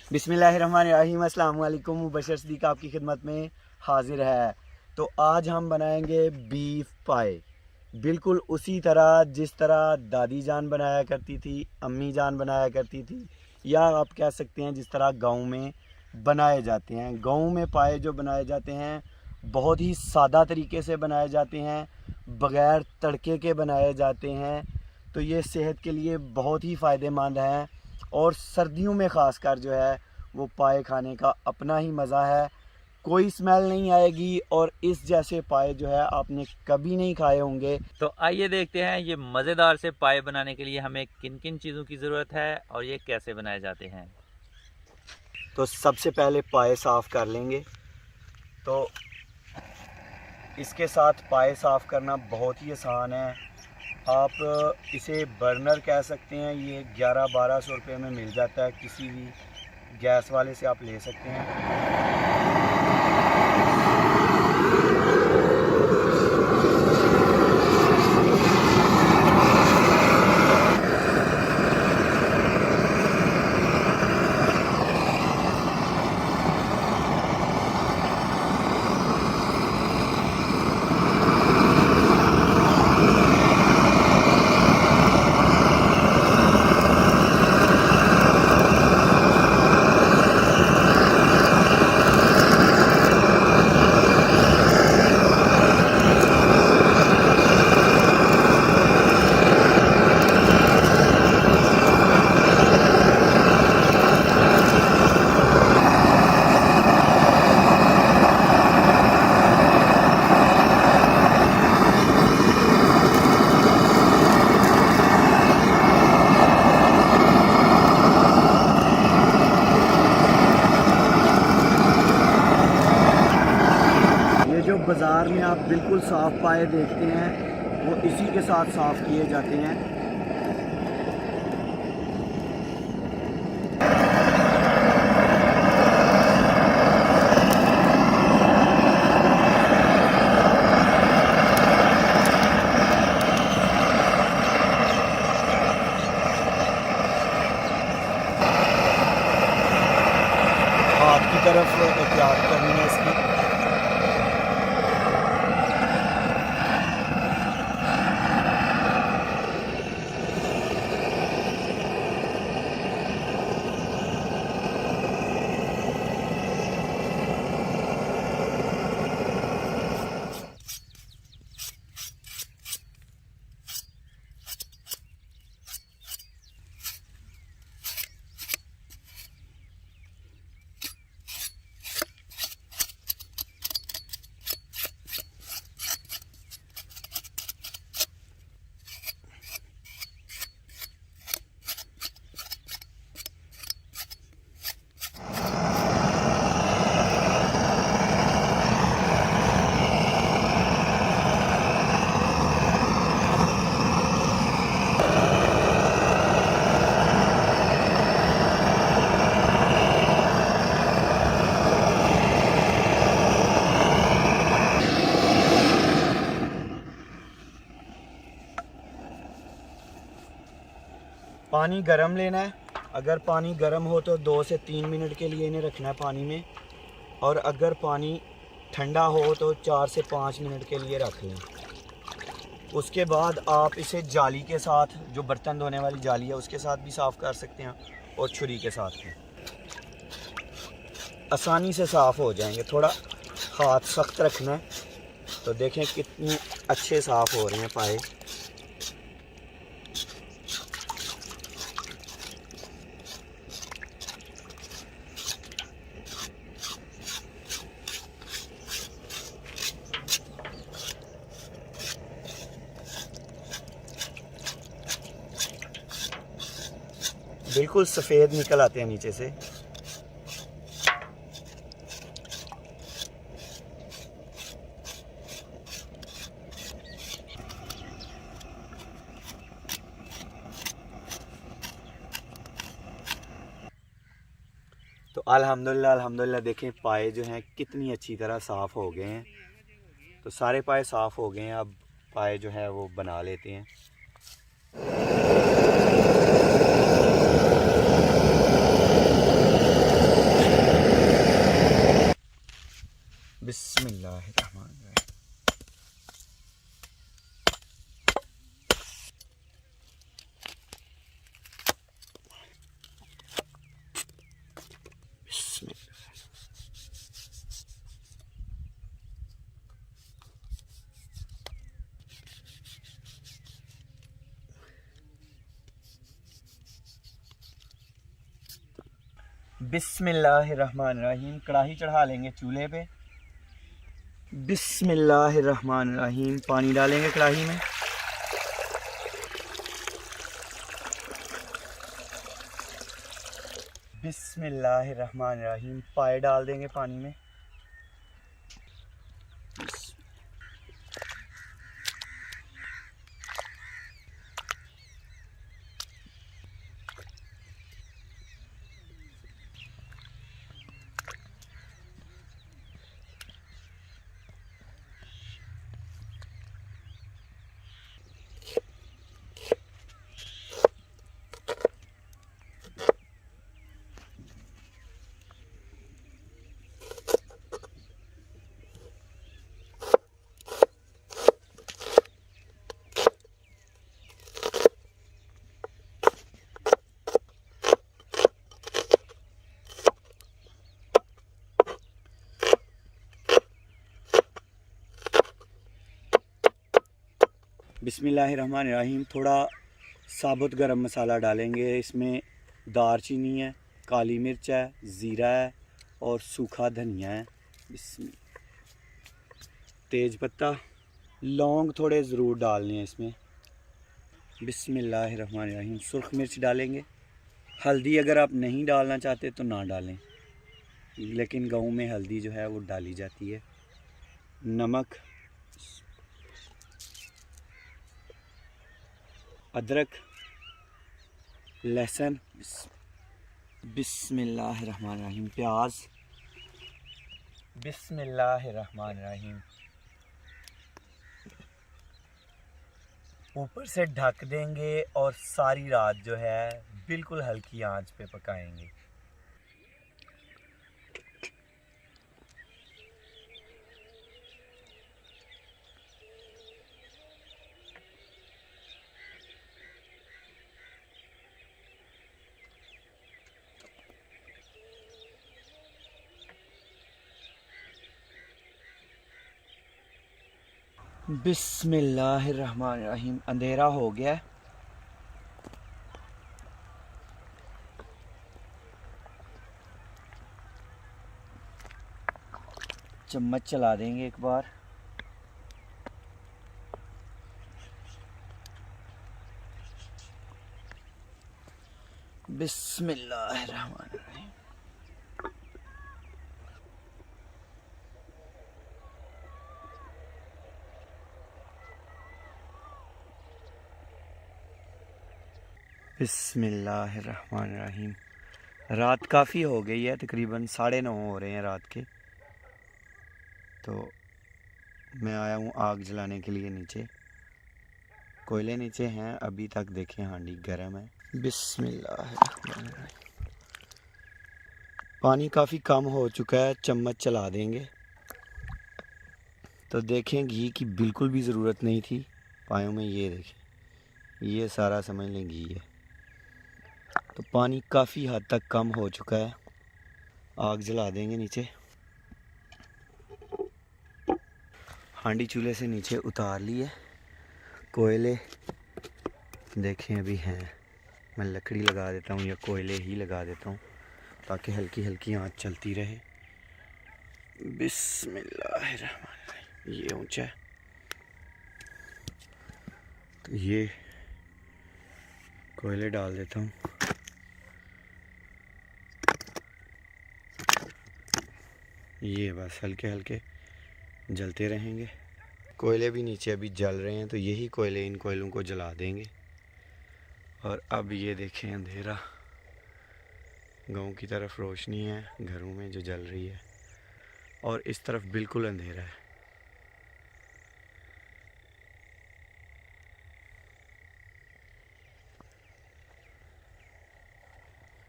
बिस्मिल्लाहिर्रहमानिर्रहीम। अस्सलाम वालेकुम। मुबशर सिद्दीक आपकी खिदमत में हाजिर है। तो आज हम बनाएंगे बीफ पाए, बिल्कुल उसी तरह जिस तरह दादी जान बनाया करती थी, अम्मी जान बनाया करती थी, या आप कह सकते हैं जिस तरह गांव में बनाए जाते हैं। गांव में पाए जो बनाए जाते हैं बहुत ही सादा तरीके से बनाए जाते हैं, बग़ैर तड़के के बनाए जाते हैं। तो ये सेहत के लिए बहुत ही फ़ायदेमंद हैं और सर्दियों में ख़ासकर जो है वो पाए खाने का अपना ही मज़ा है। कोई स्मेल नहीं आएगी और इस जैसे पाए जो है आपने कभी नहीं खाए होंगे। तो आइए देखते हैं ये मज़ेदार से पाए बनाने के लिए हमें किन किन चीज़ों की ज़रूरत है और ये कैसे बनाए जाते हैं। तो सबसे पहले पाए साफ़ कर लेंगे। तो इसके साथ पाए साफ़ करना बहुत ही आसान है। आप इसे बर्नर कह सकते हैं। ये 1100-1200 रुपये में मिल जाता है, किसी भी गैस वाले से आप ले सकते हैं। जो बाज़ार में आप बिल्कुल साफ़ पाए देखते हैं वो इसी के साथ साफ़ किए जाते हैं। हाथ की तरफ एहतियात करनी है इसकी। पानी गरम लेना है। अगर पानी गरम हो तो 2 से 3 मिनट के लिए इन्हें रखना है पानी में, और अगर पानी ठंडा हो तो 4 से 5 मिनट के लिए रख लें। उसके बाद आप इसे जाली के साथ, जो बर्तन धोने वाली जाली है उसके साथ भी साफ़ कर सकते हैं और छुरी के साथ भी आसानी से साफ़ हो जाएंगे। थोड़ा हाथ सख्त रखना है। तो देखें कितने अच्छे साफ़ हो रहे हैं पाए। बिल्कुल सफ़ेद निकल आते हैं नीचे से। तो अल्हम्दुलिल्लाह देखें पाए जो हैं कितनी अच्छी तरह साफ़ हो गए हैं। तो सारे पाए साफ़ हो गए हैं। अब पाए जो है वो बना लेते हैं। बिस्मिल्लाहिर्रहमानिर्रहीम। बिस्मिल्लाहिर्रहमानिर्रहीम। कढ़ाई चढ़ा लेंगे चूल्हे पे। बिस्मिल्लाहिर्रहमानिर्रहीम। पानी डालेंगे कढ़ाई में। बिस्मिल्लाहिर्रहमानिर्रहीम। पाए डाल देंगे पानी में। बिस्मिल्लाहिर्रहमानिर्रहीम। थोड़ा साबुत गरम मसाला डालेंगे। इसमें दारचीनी है, काली मिर्च है, ज़ीरा है और सूखा धनिया है। तेज पत्ता, लौंग थोड़े ज़रूर डालने हैं इसमें। बिस्मिल्लाहिर्रहमानिर्रहीम। सुर्ख मिर्च डालेंगे। हल्दी अगर आप नहीं डालना चाहते तो ना डालें, लेकिन गाँव में हल्दी जो है वो डाली जाती है। नमक, अदरक, लहसुन, बिस्मिल्लाहिर्रहमानिर्रहीम। प्याज, बिस्मिल्लाहिर्रहमानिर्रहीम। ऊपर से ढक देंगे और सारी रात जो है बिल्कुल हल्की आंच पे पकाएंगे। बिस्मिल्लाहिर्रहमानिर्रहीम। अंधेरा हो गया है। चम्मच चला देंगे एक बार। बिस्मिल्लाहिर्रहमानिर्रहीम। बिस्मिल्लाहिर्रहमानिर्रहीम। रात काफ़ी हो गई है, तकरीबन 9:30 हो रहे हैं रात के। तो मैं आया हूँ आग जलाने के लिए नीचे। कोयले नीचे हैं अभी तक। देखें हांडी गर्म है। बिस्मिल्लाहिर्रहमानिर्रहीम। पानी काफ़ी कम हो चुका है, चम्मच चला देंगे। तो देखें घी की बिल्कुल भी ज़रूरत नहीं थी पायों में। ये देखें, ये सारा समझ लें घी है। तो पानी काफ़ी हद तक कम हो चुका है। आग जला देंगे नीचे। हांडी चूल्हे से नीचे उतार लिए। कोयले देखें अभी हैं। मैं लकड़ी लगा देता हूँ या कोयले ही लगा देता हूँ ताकि हल्की हल्की आंच चलती रहे। बिस्मिल्लाहिर्रहमानिर्रहीम। ये ऊंचा है तो ये कोयले डाल देता हूँ। ये बस हल्के हल्के जलते रहेंगे। कोयले भी नीचे अभी जल रहे हैं तो यही कोयले इन कोयलों को जला देंगे। और अब ये देखें अंधेरा, गांव की तरफ रोशनी है घरों में जो जल रही है और इस तरफ बिल्कुल अंधेरा है।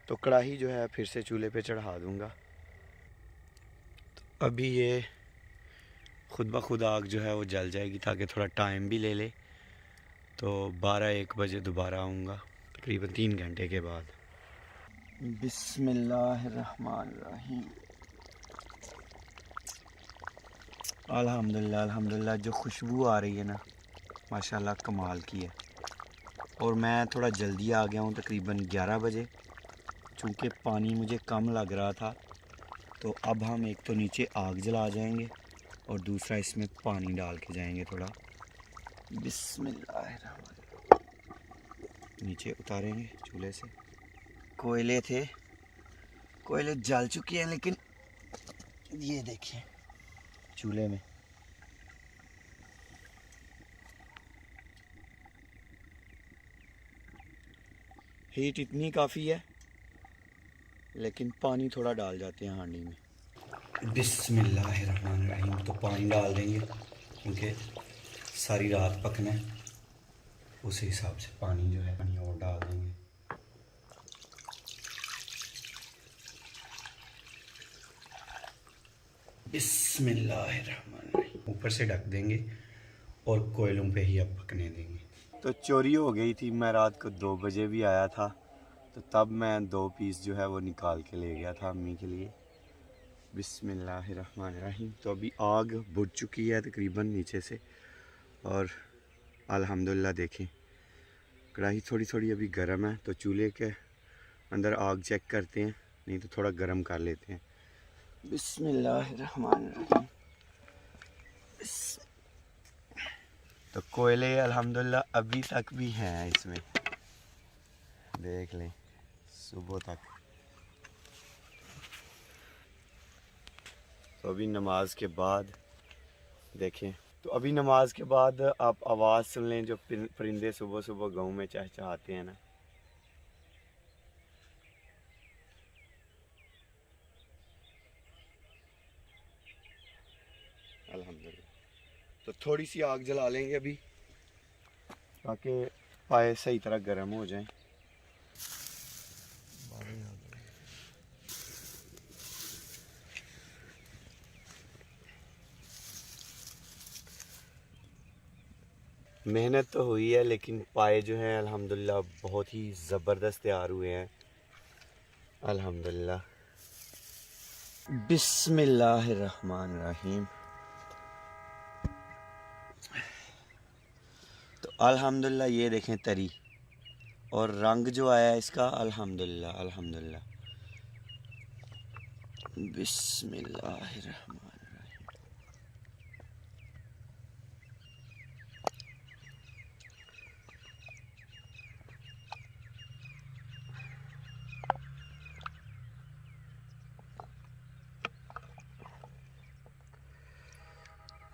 तो कढ़ाई जो है फिर से चूल्हे पे चढ़ा दूंगा। तो अभी ये खुद ब खुद आग जो है वो जल जाएगी, ताकि थोड़ा टाइम भी ले ले। तो 12-1 बजे दोबारा आऊँगा, तकरीबन 3 घंटे के बाद। बिस्मिल्लाहिर्रहमानिर्रहीम। अल्हम्दुलिल्लाह अल्हम्दुलिल्लाह, जो खुशबू आ रही है ना, माशाल्लाह कमाल की है। और मैं थोड़ा जल्दी आ गया हूँ, तकरीबन 11 बजे, चूँकि पानी मुझे कम लग रहा था। तो अब हम एक तो नीचे आग जला जाएंगे और दूसरा इसमें पानी डाल के जाएंगे थोड़ा। बिस्मिल्लाहिर्रहमानिर्रहीम। नीचे उतारेंगे चूल्हे से। कोयले थे, कोयले जल चुके हैं, लेकिन ये देखिए चूल्हे में हीट इतनी काफ़ी है, लेकिन पानी थोड़ा डाल जाते हैं हांडी में। बिस्मिल्लाहिर्रहमानिर्रहीम। तो पानी डाल देंगे, क्योंकि सारी रात पकना है, उसी हिसाब से पानी जो है पानी और डाल देंगे। बिस्मिल्लाहिर्रहमानिर्रहीम। ऊपर से ढक देंगे और कोयलों पे ही अब पकने देंगे। तो चोरी हो गई थी, मैं रात को 2 बजे भी आया था, तो तब मैं 2 पीस जो है वो निकाल के ले गया था अम्मी के लिए। बिस्मिल्लाहिर्रहमानिर्रहीम। तो अभी आग बुझ चुकी है तकरीबन नीचे से, और अल्हम्दुलिल्लाह देखें कढ़ाई थोड़ी थोड़ी अभी गर्म है। तो चूल्हे के अंदर आग चेक करते हैं, नहीं तो थोड़ा गर्म कर लेते हैं। बिस्मिल्लाहिर्रहमानिर्रहीम। तो कोयले अल्हम्दुलिल्लाह अभी तक भी हैं इसमें, देख लें सुबह तक। तो अभी नमाज के बाद देखें, तो अभी नमाज के बाद आप आवाज़ सुन लें, जो परिंदे सुबह सुबह गाँव में चहचहाते हैं ना। अल्हम्दुलिल्लाह। तो थोड़ी सी आग जला लेंगे अभी, ताकि पाए सही तरह गर्म हो जाएं। मेहनत तो हुई है, लेकिन पाए जो हैं अल्हम्दुलिल्लाह बहुत ही ज़बरदस्त तैयार हुए हैं अल्हम्दुलिल्लाह। बिस्मिल्लाहिर्रहमानिर्रहीम। तो अल्हम्दुलिल्लाह ये देखें तरी, और रंग जो आया है इसका अल्हम्दुलिल्लाह अल्हम्दुलिल्लाह। बिस्मिल्लाहिर्रहमानिर्रहीम।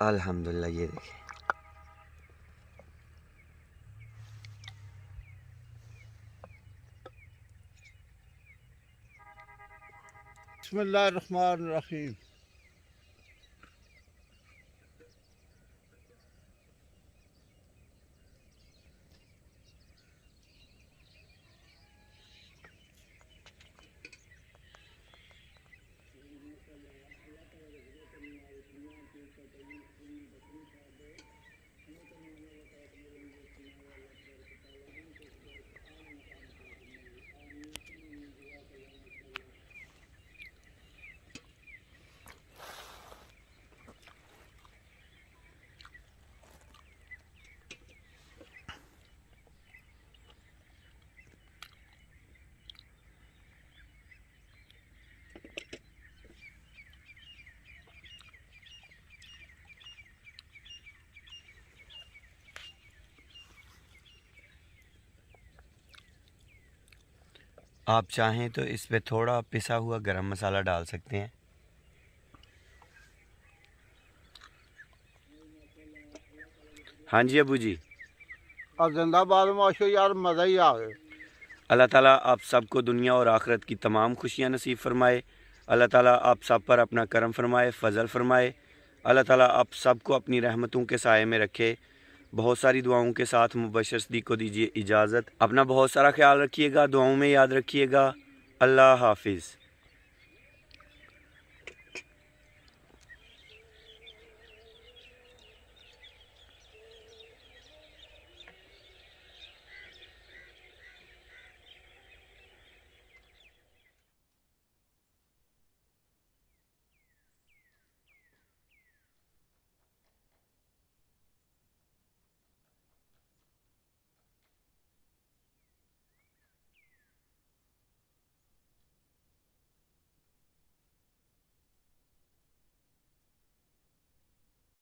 अल्हम्दुलिल्लाह ये देखें। बिस्मिल्लाहिर्रहमानिर्रहीम। आप चाहें तो इस पे थोड़ा पिसा हुआ गरम मसाला डाल सकते हैं। हाँ जी अबू जी। अब जिंदाबाद माशो यार, मज़ा ही आ गया। अल्लाह ताला आप सबको दुनिया और आखिरत की तमाम खुशियाँ नसीब फरमाए। अल्लाह ताला आप सब पर अपना करम फरमाए, फ़ज़ल फरमाए। अल्लाह ताला आप सबको अपनी रहमतों के साए में रखे। बहुत सारी दुआओं के साथ मुबशर सदीक को दीजिए इजाज़त। अपना बहुत सारा ख्याल रखिएगा, दुआओं में याद रखिएगा। अल्लाह हाफिज़।